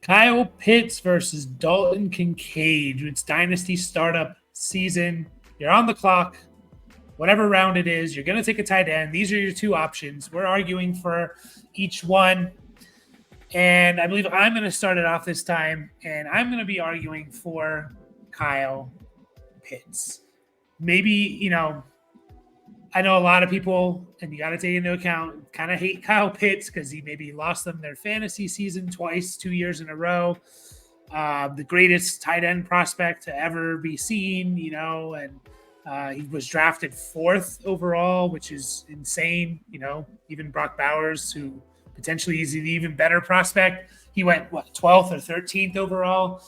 Kyle Pitts versus Dalton Kincaid. It's Dynasty startup season. You're on the clock. Whatever round it is, you're going to take a tight end. These are your two options. We're arguing for each one. And I believe I'm going to start it off this time. And I'm going to be arguing for Kyle Pitts. Maybe, I know a lot of people, and you got to take into account, kind of hate Kyle Pitts because he maybe lost them their fantasy season twice, 2 years in a row. The greatest tight end prospect to ever be seen, and he was drafted 4th overall, which is insane. Even Brock Bowers, who potentially is an even better prospect, he went, 12th or 13th overall,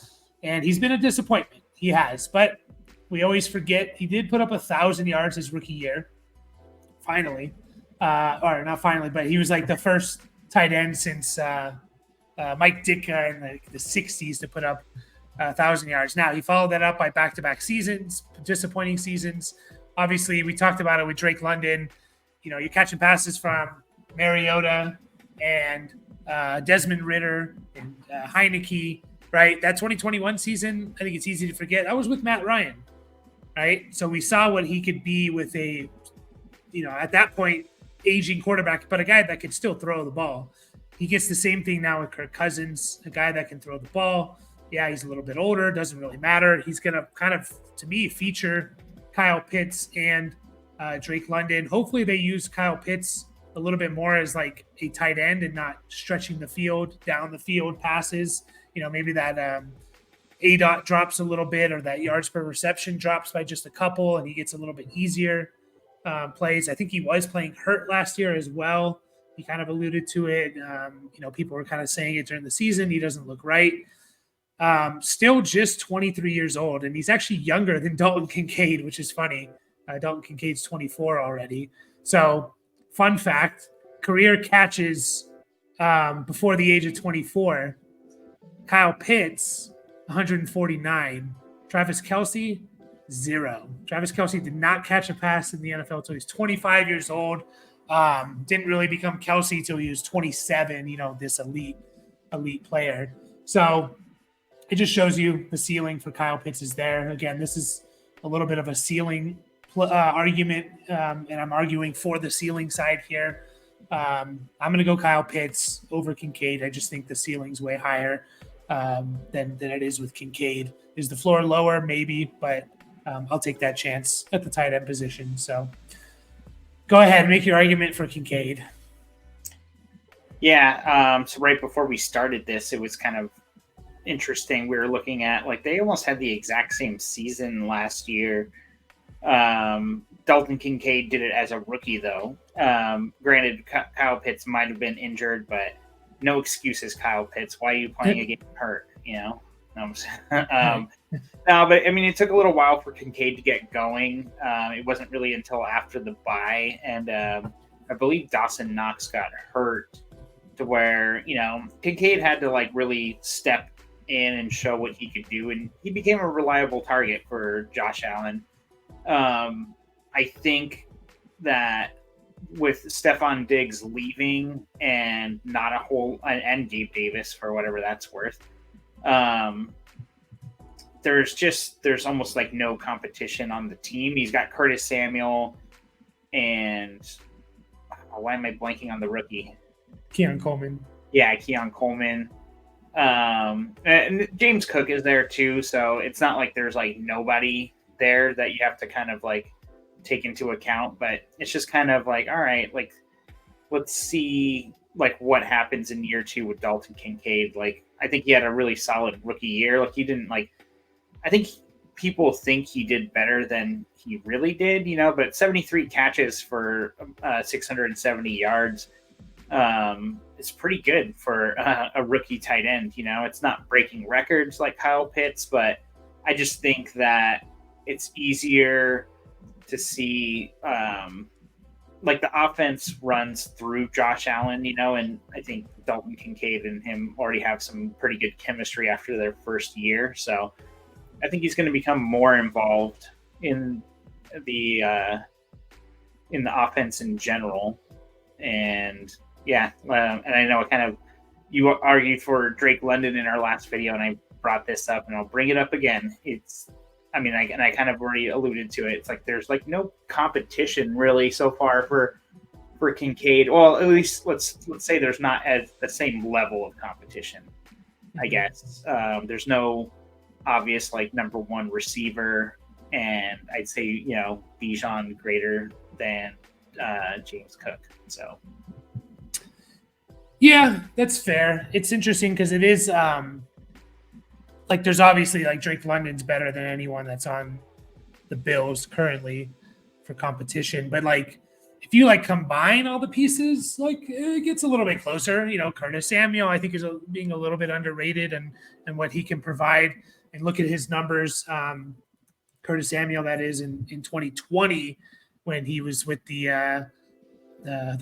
and he's been a disappointment. He has, but we always forget he did put up 1,000 yards his rookie year. Finally, or not finally, but he was like the first tight end since Mike Ditka in the 60s to put up 1,000 yards. Now, he followed that up by back-to-back seasons, disappointing seasons. Obviously, we talked about it with Drake London. You're catching passes from Mariota and Desmond Ridder and Heineke, right? That 2021 season, I think it's easy to forget. I was with Matt Ryan, right? So we saw what he could be with a at that point, aging quarterback, but a guy that can still throw the ball. He gets the same thing now with Kirk Cousins, a guy that can throw the ball. Yeah, he's a little bit older. Doesn't really matter. He's going to kind of, to me, feature Kyle Pitts and Drake London. Hopefully they use Kyle Pitts a little bit more as like a tight end and not stretching the field, down the field passes. Maybe that ADOT drops a little bit, or that yards per reception drops by just a couple, and he gets a little bit easier plays. I think he was playing hurt last year as well. He kind of alluded to it. People were kind of saying it during the season. He doesn't look right. Still just 23 years old, and he's actually younger than Dalton Kincaid, which is funny. Dalton Kincaid's 24 already. So, fun fact, career catches before the age of 24. Kyle Pitts, 149. Travis Kelce, 0. Travis Kelce did not catch a pass in the NFL until he's 25 years old. Didn't really become Kelce until he was 27, this elite player. So it just shows you the ceiling for Kyle Pitts is there. Again, this is a little bit of a ceiling argument, and I'm arguing for the ceiling side here. I'm going to go Kyle Pitts over Kincaid. I just think the ceiling's way higher than it is with Kincaid. Is the floor lower? Maybe, but I'll take that chance at the tight end position. So go ahead, make your argument for Kincaid. Yeah. So right before we started this, it was kind of interesting. We were looking at, like, they almost had the exact same season last year. Dalton Kincaid did it as a rookie, though. Granted, Kyle Pitts might have been injured, but no excuses, Kyle Pitts. Why are you playing a game hurt? No, but I mean, it took a little while for Kincaid to get going. It wasn't really until after the bye, and I believe Dawson Knox got hurt, to where Kincaid had to like really step in and show what he could do, and he became a reliable target for Josh Allen. I think that with Stephon Diggs leaving and not a whole, and Gabe Davis for whatever that's worth, there's almost like no competition on the team. He's got Curtis Samuel and why am I blanking on the rookie? Keon Coleman. Yeah, Keon Coleman. And James Cook is there too, so it's not like there's like nobody there that you have to kind of like take into account, but it's just kind of like, all right, like let's see like what happens in year 2 with Dalton Kincaid. Like, I think he had a really solid rookie year. Like, he didn't like, I think people think he did better than he really did, but 73 catches for 670 yards is pretty good for a rookie tight end. It's not breaking records like Kyle Pitts, but I just think that it's easier to see like the offense runs through Josh Allen, and I think Dalton Kincaid and him already have some pretty good chemistry after their first year. So I think he's going to become more involved in the offense in general. And yeah, and I know it kind of you argued for Drake London in our last video, and I brought this up, and I'll bring it up again. I kind of already alluded to it. It's like there's like no competition really so far for Kincaid. Well, at least let's say there's not at the same level of competition. I guess there's no obvious like number one receiver, and I'd say Bijan greater than James Cook. So yeah, that's fair. It's interesting because it is like there's obviously like Drake London's better than anyone that's on the Bills currently for competition, but like if you like combine all the pieces, like it gets a little bit closer. Curtis Samuel I think is being a little bit underrated and what he can provide. And look at his numbers. Curtis Samuel, that is in 2020 when he was with the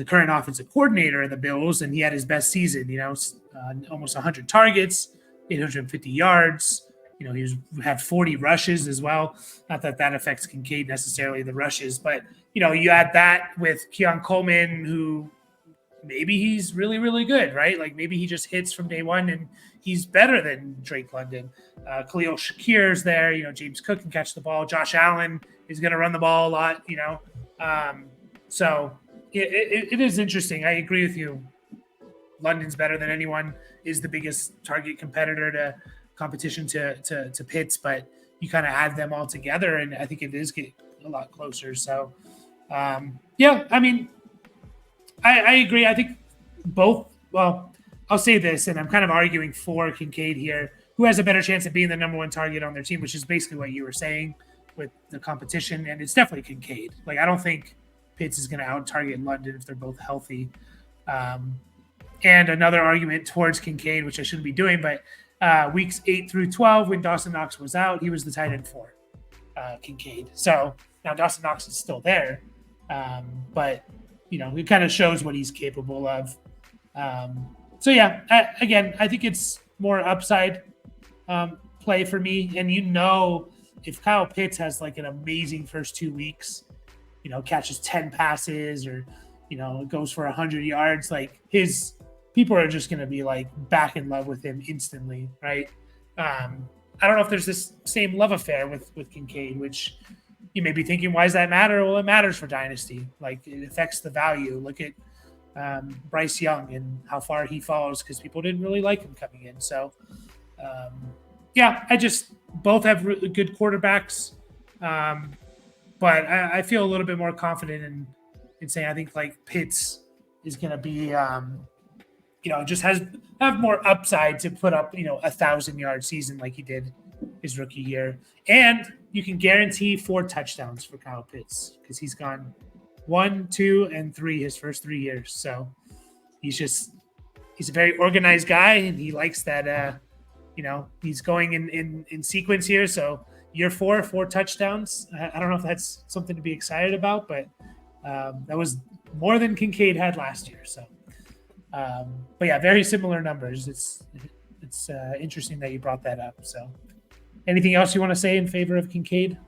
current offensive coordinator of the Bills, and he had his best season. Almost 100 targets, 850 yards. He had 40 rushes as well. Not that affects Kincaid necessarily, the rushes, but you add that with Keon Coleman, who maybe he's really, really good, right? Like maybe he just hits from day one and he's better than Drake London. Khalil Shakir's there. James Cook can catch the ball. Josh Allen is going to run the ball a lot. So it is interesting. I agree with you. London's better than anyone. Is the biggest target competitor to competition to Pitts, but you kind of add them all together, and I think it is getting a lot closer. So, I agree. I think both. Well, I'll say this, and I'm kind of arguing for Kincaid here, who has a better chance of being the number one target on their team, which is basically what you were saying with the competition, and it's definitely Kincaid. Like I don't think Pitts is going to out-target London if they're both healthy. And another argument towards Kincaid, which I shouldn't be doing, but weeks 8 through 12, when Dawson Knox was out, he was the tight end for Kincaid. So now Dawson Knox is still there, but it kind of shows what he's capable of. So yeah, I think it's more upside play for me. And if Kyle Pitts has like an amazing first 2 weeks, catches 10 passes or goes for 100 yards, like his people are just going to be like back in love with him instantly, right? I don't know if there's this same love affair with Kincaid, which you may be thinking, why does that matter? Well, it matters for Dynasty. Like it affects the value. Look at Bryce Young and how far he falls because people didn't really like him coming in. So, both have good quarterbacks, but I feel a little bit more confident in saying I think like Pitts is going to be, just have more upside to put up, 1,000-yard season like he did his rookie year. And you can guarantee 4 touchdowns for Kyle Pitts because he's gone 1, 2, and 3 his first 3 years. So he's a very organized guy, and he likes that, he's going in sequence here. So year 4 touchdowns. I don't know if that's something to be excited about, but that was more than Kincaid had last year. So, but yeah, very similar numbers. It's interesting that you brought that up. So, anything else you want to say in favor of Kincaid?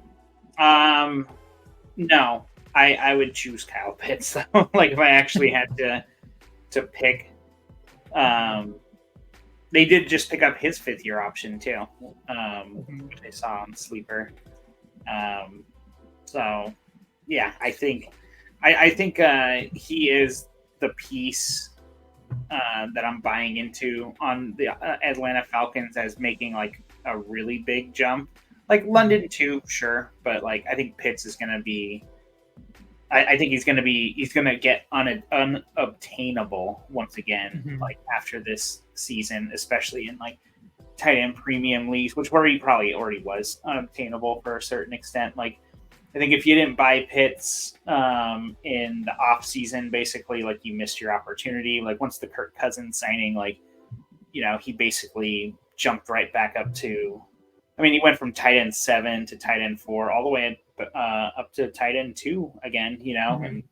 No, I would choose Kyle Pitts though. Like if I actually had to pick, they did just pick up his 5th-year option too, which I saw on Sleeper. So yeah, I think he is the piece that I'm buying into on the Atlanta Falcons as making like a really big jump. Like London too, sure, but like I think Pitts is going to be. I think he's going to get unobtainable once again, like after this season, especially in like tight end premium leagues, where he probably already was unobtainable for a certain extent. Like I think if you didn't buy Pitts in the off season, basically like you missed your opportunity. Like once the Kirk Cousins signing, like he basically jumped right back up to. I mean, he went from tight end 7 to tight end 4, all the way up to tight end 2 again. And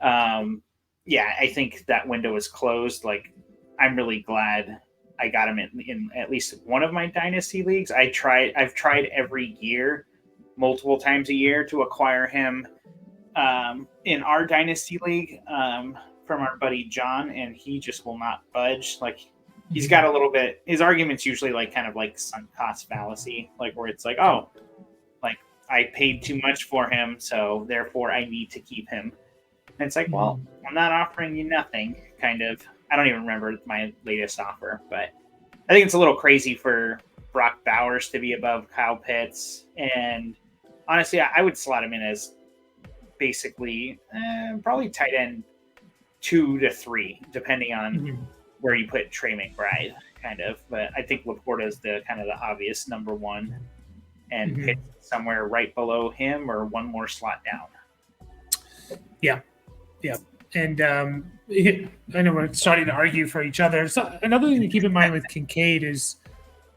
I think that window is closed. Like I'm really glad I got him in at least one of my dynasty leagues. I've tried every year, multiple times a year, to acquire him in our dynasty league from our buddy John, and he just will not budge. Like he's got a little bit. His argument's usually like kind of like sunk cost fallacy, like where it's like, oh, like I paid too much for him, so therefore I need to keep him. And it's like, well, I'm not offering you nothing. Kind of. I don't even remember my latest offer, but I think it's a little crazy for Brock Bowers to be above Kyle Pitts. And honestly, I would slot him in as basically probably tight end 2 to 3, depending on where you put Trey McBride, kind of. But I think Laporta is the kind of the obvious number 1, and Pitts somewhere right below him or one more slot down. Yeah. And I know we're starting to argue for each other. So another thing to keep in mind with Kincaid is,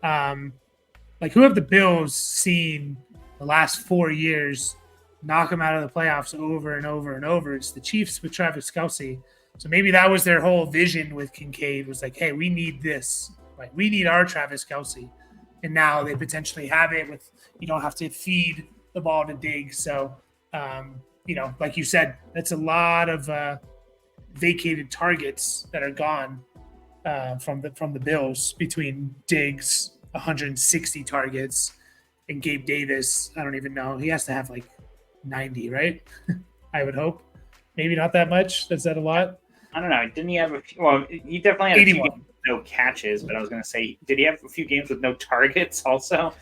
like, who have the Bills seen the last 4 years knock them out of the playoffs over and over and over? It's the Chiefs with Travis Kelce. So maybe that was their whole vision with Kincaid, was like, hey, we need this. Like, we need our Travis Kelce. And now they potentially have it with, you don't have to feed the ball to Diggs. So, like you said, that's a lot of vacated targets that are gone from the Bills, between Diggs, 160 targets, and Gabe Davis. I don't even know. He has to have like 90, right? I would hope. Maybe not that much. Is that a lot? I don't know. Didn't he have a few? Well, he definitely had 81. a few games with no catches, but I was going to say, did he have a few games with no targets also?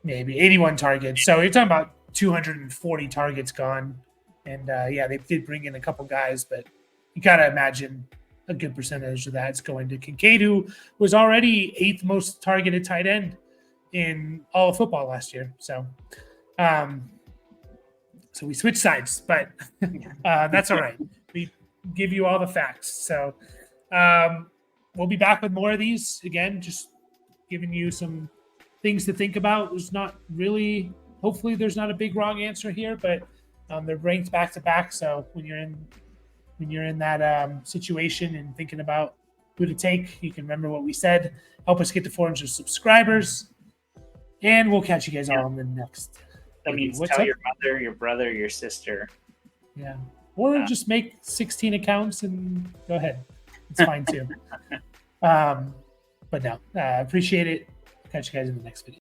Maybe 81 targets. So you're talking about 240 targets gone. And they did bring in a couple guys, but you got to imagine a good percentage of that's going to Kincaid, who was already 8th most targeted tight end in all of football last year. So, so we switched sides, but that's all right. We give you all the facts. So we'll be back with more of these. Again, just giving you some things to think about. There's not really, hopefully there's not a big wrong answer here, but they're ranked back to back. So when you're in that situation and thinking about who to take, you can remember what we said. Help us get to 400 subscribers, and we'll catch you guys all in the next. That means tell your mother, your brother, your sister. Yeah, or just make 16 accounts and go ahead. It's fine too. But no, appreciate it. Catch you guys in the next video.